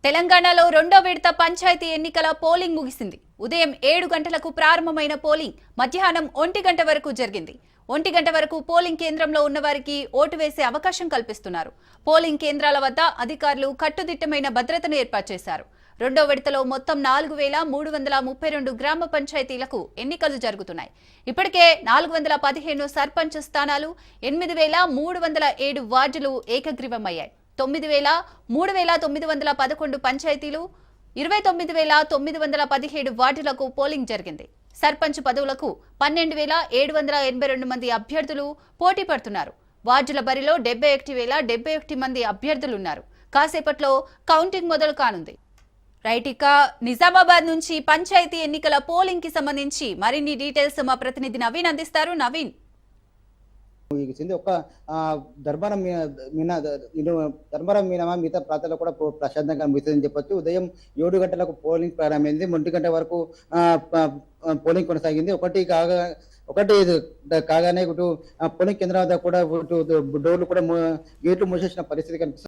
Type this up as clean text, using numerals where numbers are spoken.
తెలంగాణలో రెండో విడత పంచాయతీ ఎన్నికల పోలింగ్ ముగిసింది. ఉదయం 7 గంటలకు ప్రారంభమైన పోలింగ్ మధ్యాహ్నం 1 గంట వరకు జరిగింది. 1 గంట వరకు పోలింగ్ కేంద్రంలో ఉన్నవారికి ఓటు వేసే అవకాశం కల్పిస్తున్నారు. పోలింగ్ కేంద్రాల వద్ద అధికారులు కట్టుదిట్టమైన భద్రతను ఏర్పాటు చేశారు. రెండో విడతలో మొత్తం 4332 గ్రామ పంచాయతీలకు ఎన్నికలు జరుగుతున్నాయి. ఇప్పటికే 415 సర్పంచ్ స్థానాలు, 8307 వార్డులు ఏకగ్రీవమయ్యాయి. 9311 పంచాయతీలు, 29917 వార్డులకు పోలింగ్ జరిగింది. సర్పంచ్ పదవులకు 12782 మంది అభ్యర్థులు పోటీ పడుతున్నారు. వార్డుల బరిలో 71071 మంది అభ్యర్థులున్నారు. కాసేపట్లో కౌంటింగ్ మొదలు కానుంది. రైట్, ఇక నిజామాబాద్ నుంచి పంచాయతీ ఎన్నికల పోలింగ్ కి సంబంధించి మరిన్ని డీటెయిల్స్ మా ప్రతినిధి నవీన్ అందిస్తారు. నవీన్, ఒక ధర్మవరం మినహా మిగతా ప్రాంతాల్లో కూడా ప్రశాంతంగా ముగిస్తుందని చెప్పొచ్చు. ఉదయం 7 గంటలకు పోలింగ్ ప్రారంభమైంది. 1 గంట వరకు పోలింగ్ కొనసాగింది. ఒకటి కాగానే ఇటు పోలింగ్ కేంద్రాల వద్ద కూడా డోర్లు కూడా గేట్లు మూసేసిన పరిస్థితి కనిపిస్తుంది.